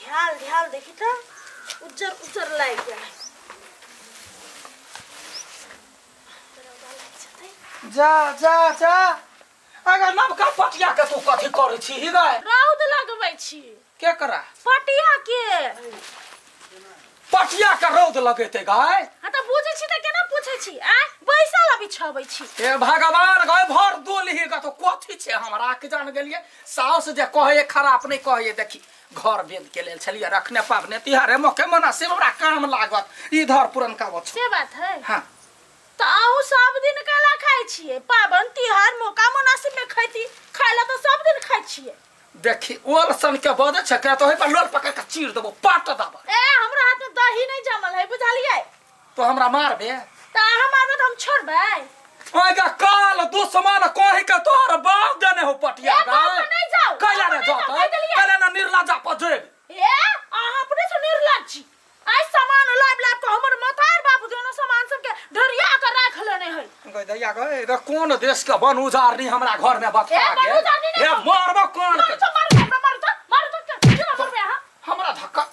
ध्यान ध्यान देखी तो उज्जर उज्जर लाग गया। जा जा जा अगर नवका पटिया के तू कथी करे छी ही गए रौद लगबै छी के करा पटिया के पटिया के रौद लगेते गए हां त बुझै छी त केना पूछै छी आ बैसल बिछाबै छी ए भगवान गए भर दोलही का तो कथी छे हमरा के जान गेलिए साउस जे कहे खराब नहीं कहे देखी घर बेद के लेल छलिए रखने पावने तिहारे मौके मुनासिब हमरा काम लागत इधर पुरनका बच से बात है हां त आहू सब दिन काला खाइ छिए पावन तिहार मौका मुनासिब में खैती खाइला त सब दिन खाइ छिए देखी ओल सन के बदे छ के तो है पर लोट पकड़ के चीर देबो पाट देबो ए हमरा हाथ में दही नहीं जमल है बुझालिए तो हमरा मारबे त अहाँ मारबे त हम छोड़बै ओएगा काल दुश्मन कहि के तोहर बाप देने हो पटिया ए बाप नहीं जाओ कैला रे जात कैला ना निर्लजा पजेब ए अहाँ अपने से निर्लज छी आई सामान लाब लाब के हमर मतार बाबू दोनों सामान सब के ढरिया के राख लेने है गय दैया गय रे कोन देश के बन उजारनी हमरा घर में बता के ए मारबो कोन मार तो केना करबे हां हमरा धक्का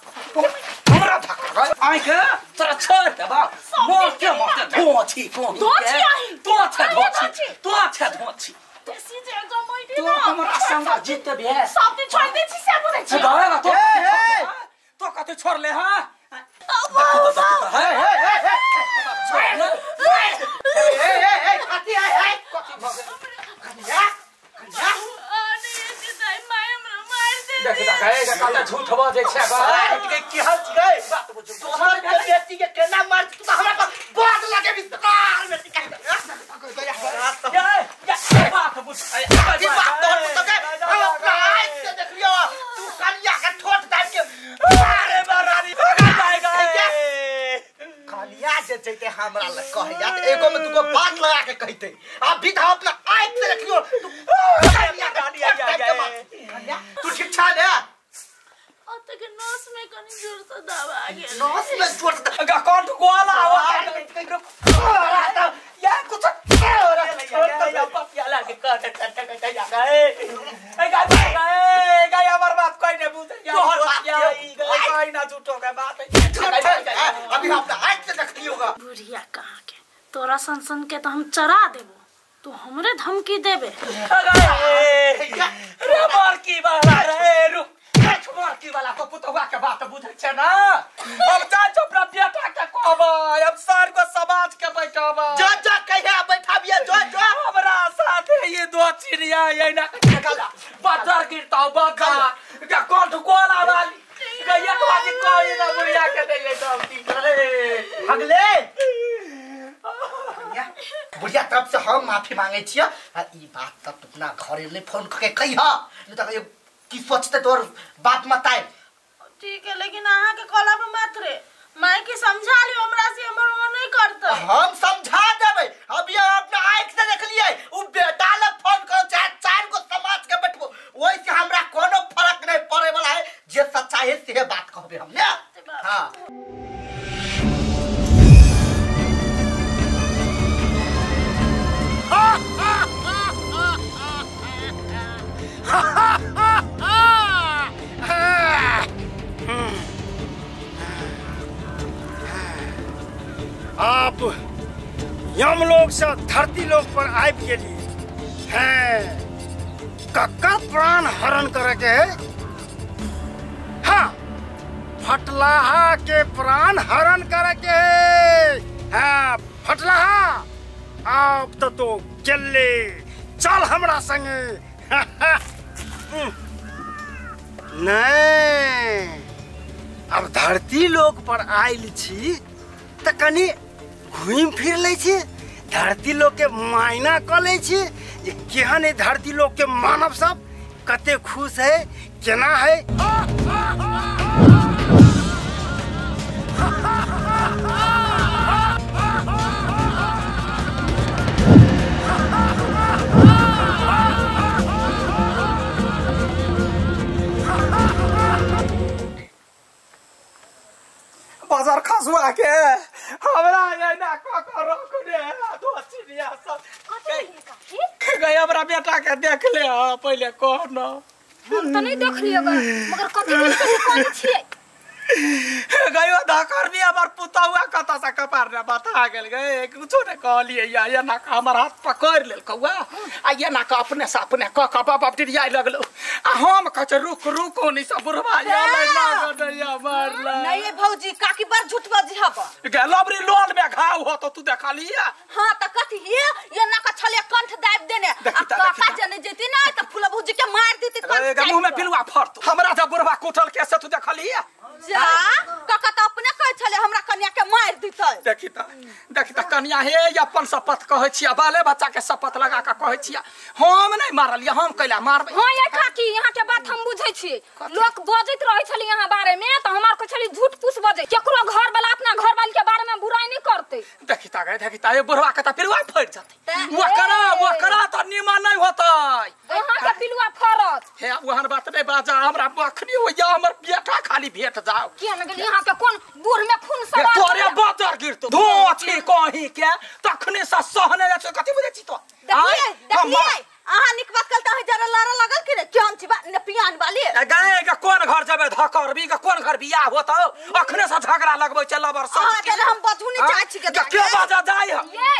गय आई के तोरा छोड़ दे बा मोर के मत धोची कोन धोची आई तो छे धोची देसी जे जमैती तो हमरा संग जीत बे सब दिन छोड़ दे छी से बोले छी गएगा तो कते छोड़ ले हां झूठ बाजे छे की हाल गए बात बुझो तोहर के बेटी के केना मार तू हमरा पर बात लगे विस्तार में सिखा ये बात बुझ की बात तो के अपना आँख से देख लियो तू कलिया के ठोट दाब के अरे बरारी जाएगा कलिया जे जैते हमरा ल कहया त एगो में तुको बात लगा के कहते अब भी था अपना आँख से देख लियो तू कलिया कलिया तू ठीक छा ले तक नस में कनी जोर से दबा गेल नस में जोर से का कौन गोला आवाज या कुछ हो रहा या पपिया लागे कट या गए ए गए हमर बात कोई नहीं पूछे तोहर पपिया ई गए ना झूठो के बात अभी अपना आँख से देख लियोगा बुढ़िया कहां के तोरा सनसन के तो हम चरा देबो तू हमरे धमकी देबे रे मार की बाला रे रुक की वाला को पुतवा के बात बुझै छै ना अब जा चोपड़ा बेटा के कहबा अब सर को समाज के बैठाबा जा कहिया बैठाबिए जो हमरा साथे ये दो चिड़िया ये ना गला बाजार गिरता बाका का कोन गोला वाली गया तो आज कोई ना बुढ़िया के दे सब ठीक रे अगले बुढ़िया तरफ से हम माफी मांगे छियै ई बात त अपना घरे ले फोन करके कहिया नहीं त की सोचते तोर बात मत आए ठीक है लेकिन आहा के कॉलर पे मत रे मैं की समझा लियो हमरा से हमर वो नहीं करता हम समझा देबे अभी अपना आंख से देख लिए उ बेटा ले फोन कर चाहे चार को समाज के बैठबो ओइ से हमरा कोनो फर्क नहीं पड़े वाला है जे सच्चाई है से बात कहबे हम ले हां आप यमलोक से धरती लोक पर आबि गेली हैं कक्का प्राण हरण करे के हाँ फटलाहा के प्राण हरण करे के हाँ फटलाहा आप तो गेले चल हमरा संगे नहीं अब धरती लोक पर आइल छी त कनी घूम फिर ले छी धरती लोक के मायना क ले छी जे केहन धरती लोक के मानव सब कते खुश है केना है बाजार खसुआ के हमरा ये ना ककरो कोने दो चिड़िया सब गए हमरा बेटा के देख ले पहले कह न हम तो नहीं देख लियो मगर कथी के कोन छिए गयो धकर भी हमार पुतौआ कता से कपार ने बता गेल गए कुछो ने कहलिए या ना हमर हाथ पकड़ लेल कौआ आ ये ना का अपने से अपने क बाप टिरिया लगलो आ हम कह रुक रुक नहीं सब बुढ़वा या ना मारला नहीं भौजी काकी बार झूठ बाजी हब गे लबरी लोल में घाव हो तो तू देखा लिया हां त कथी ये ना का छले कंठ दाब देने आ काका जने जेती ना त फुला भौजी के मार देती कंठ मुंह में पिलुआ फरत हमरा जब बुढ़वा कोठल के से तू देखा लिया जा काका त अपने कह छले हमरा कन्या के मार दितै देखी त कन्या हे अपन शपथ कहै छिया बाले बच्चा के शपथ लगा के कहै छिया हम नहीं मारलिया हम कैला मारबै हां ये काकी यहां के बात हम बुझै छी लोग बजैत रहै छली यहां बारे में त हमार को छली झूठ पूछ बजै केकरो घर वाला अपना घर वाली के बारे में बुराई नहीं करते देखी त ये बुढ़वा के त पिलुआ फट जतै वो करा त निमन नहीं होतै यहां के पिलुआ फरत हे ओहन बात नहीं बाजा हमरा अखनी होया हमर बेटा खाली भेट जाओ के न गेल यहां के कोन बूढ़ में खून सवार तोरे बाजार गिरतो धोछी कहि के तखने से सहने जा कथि बुझै छी तो देखिए आहा निक बात कलता है जरा लारा लगल कि रे केन छी न पियान वाली गए के कोन घर जबे धकरबी के कोन घर बियाह होतो अखने से झगड़ा लगबै चल बरस हां हम बजू नहीं चाह छी के बाजा जाय ये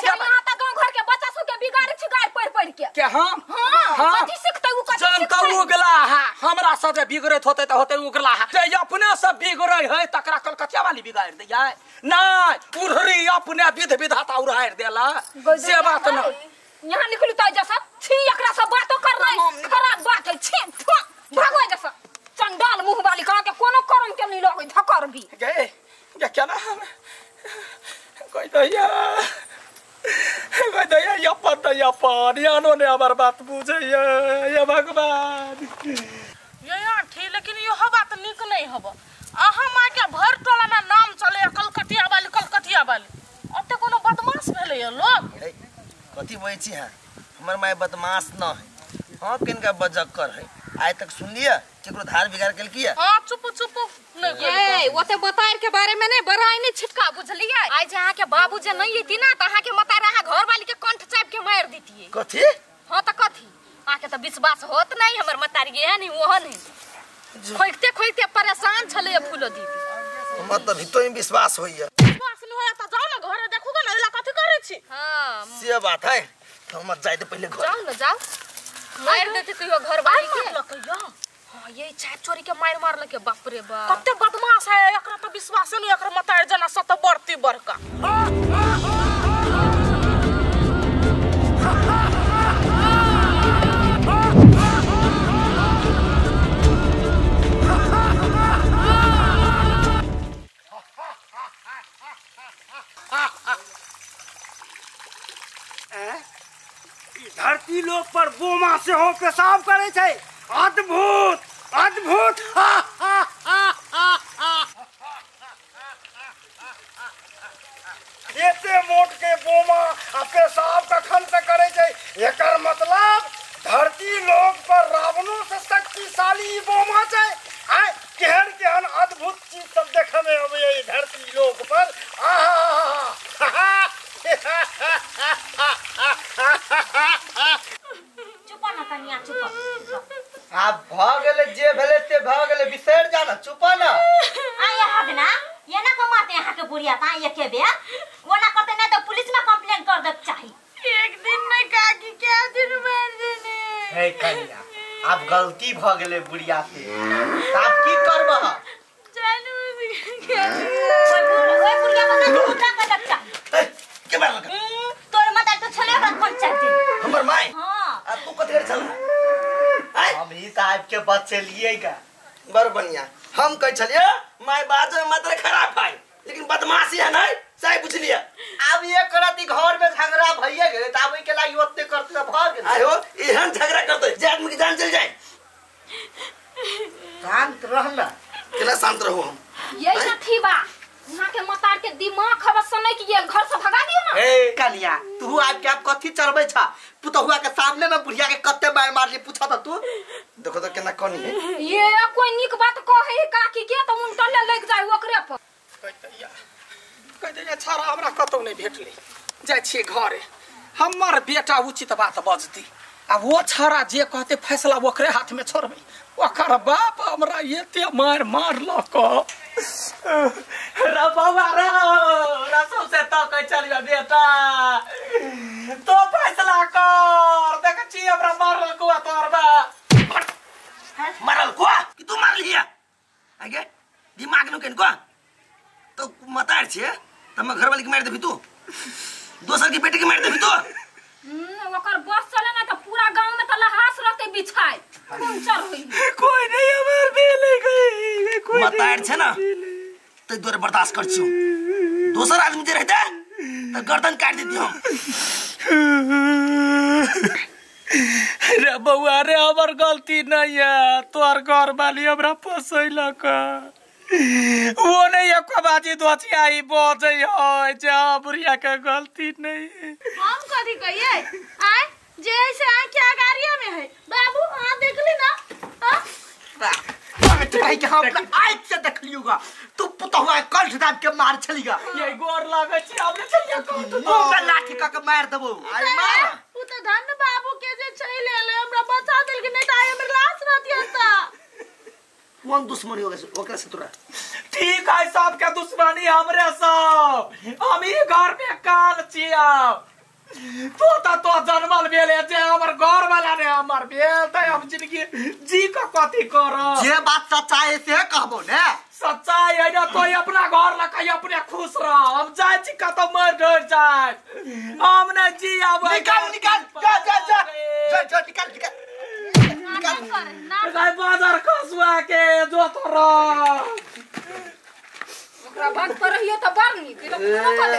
यहां त गांव घर के बच्चा सब के बिगाड़ छी गाय पड़ के हम हां कथि सिखतै उ कथि जन त उगला है हमरा सब बिगड़त होतै त होतै उगला है ते अपने सब बिगड़ै है तकरा कलकतिया वाली बिगाड़ दैयै नहीं उड़री अपने विध विधाता उड़ाड़ देला से बात न यहां निकलू त जैसा छी एकरा सब बातो कर रही खराब बात है छी भागो जैसा चंडाल मुंह वाली कहा के कोनो करम के नहीं लगै धकर भी गे क्या ना हम कोई दैया या पता या पानियानो ने हमार बात बुझे ये भगवान ये ठीक लेकिन यो बात निक नहीं हब अहा मां के भर टोला में नाम चले कलकतिया वाली अते कोनो बदमाश भेले ये लोग कथी बोलै छी हां हमर माय बदमाश न है हां किनका बजक्कर है आइ तक सुन लिया केकरो धार बिगाड़ केल किया हां चुप नहीं ए ओते बतायर के बारे में नहीं बराई नहीं छिटका बुझलिए आज जहां के बाबू जे नहीं थी ना त अहा के मता रहा घर वाली के कंठ चाप के मार दीतिए कथी हां त कथी आके त विश्वास होत नहीं हमर मतारी है नहीं ओहन है खोइते परेशान छले फूलो दीदी हमर त भितो में विश्वास होइया विश्वास नहीं होया त जाओ ना घर देखो ना एला कथि करे छी हां से बात है हम जाय दे पहले घर जाओ ना जाओ मार देते कहियो घर वाली के लकैया हां ये चाप चोरी के मार लके बाप रे बाप कते बदमाश है एकरा त विश्वास नहीं एकरा मतार जना सत बढ़ती बड़का धरती लोक पर बोमा से हो पेशाब करे छै अद्भुत अद्भुत एते मोट के बोमा आ पेशाब कखन से करे छै एकर मतलब धरती लोक पर रावणों से शक्तिशाली बोमा छै आ केहन अद्भुत चीज सब देखे में अबे धरती लोक पर चुप ना कन्या चुप आप भ गेले जे भेले ते भ गेले बिसर जाना चुप ना आया हगना ये ना कमाते यहां के बुढ़िया ता ये के बे वो ना करते ना तो पुलिस में कंप्लेन कर दे चाहिए एक दिन नहीं काकी क्या दिन मार देने हे कन्या आप गलती भ गेले बुढ़िया से आप की करबा जानू ओए बुढ़िया बना तू उठा के दे चाहिए के मार लगा तोर माता तो छले बन कोन चाहिए हमर माय हां आ तू कथि करे चल अभी साहब के बच्चे लिएगा बर बढ़िया हम कह छलिए माय बात में मात्र खराब है लेकिन बदमाशी है नहीं सही पूछ लिया अब ये करती घर में झगड़ा भइए गेले त अब के लागि ओते करते भ गेल आयो एहन झगड़ा करते जे आदमी की जान चल जाए शांत रहना केला शांत रहो हम यही ना थी बा यहां के मतार के दिमाग खबर सुनै कि ये घर से भगा दियो ना ए कलिया तू आज के आप कथि चढ़बै छ पुतहुआ के सामने में बुढ़िया के कत्ते मार मारली पूछा त तू देखो तो केना कोनी है ये कोई निक बात कहे काकी के त उन टले लग जाय ओकरे पर कह दैया छारा हमरा कतौ नहीं भेटले जाय छी घरे हमर बेटा उचित बात बजती आ वो छारा जे कहते फैसला ओकरे हाथ में छोड़बै ओकर बाप हमरा एते मारलक रे बउआ रे रसो से तो कह चलिया बेटा तो फैसला कर देख छी हमरा मारल को तोर बा मारल को कि तू मार लिया आगे दिमाग नु केन को तो मतार छे तम घर वाली के मार देबी तू दोसर की बेटी के मार देबी तू ओकर बस चले ना तो पूरा गांव में त लहास रहते बिछाई पंचर होई कोई नहीं हमर बेले गई कोई मतार छे ना तो दोरे बर्दाश्त कर छियो दोसर आदमी जे रहता तो गर्दन काट देती हम रे बउआ रे हमर गलती नहीं है तोर घर वाली हमरा फसैला का वो नहीं एको बाजी दोचियाई बोझै है जा बुढ़िया के गलती नहीं है हम कथी कहिए आय जैसे आ क्या गाड़िया में है बाबू हां देख ली ना हां भाई के हम आज से देख लियोगा तू पुतहुआ कल दाब के मार छलीगा ये गोर लागे छी हमने चलिया कौन तू तो लाठी का के मार देबो आई मार उ तो धन बाबू के जे छै ले हमरा बचा देल के नहीं त आय हमर लाश रहती हता कौन दुश्मनी होगा ओकरा से तोरा ठीक है सबके दुश्मनी हमरे सब हम ही घर में काल छिया तो जन्मल बेले जे हमर घर वाला ने हमर बेल त हम जिंदगी जी का कथी कर जे बात सच्चाई से कहबो ने सच्चाई है ना तो अपना घर ला कहीं अपने खुश रह हम जाय छी कतो मर डर जाय हम न जी अब निकाल जा निकाल गाय बाजार खसुआ के जो तोरा ओकरा बात पर रहियो त बड़ नीक तो कोनो कर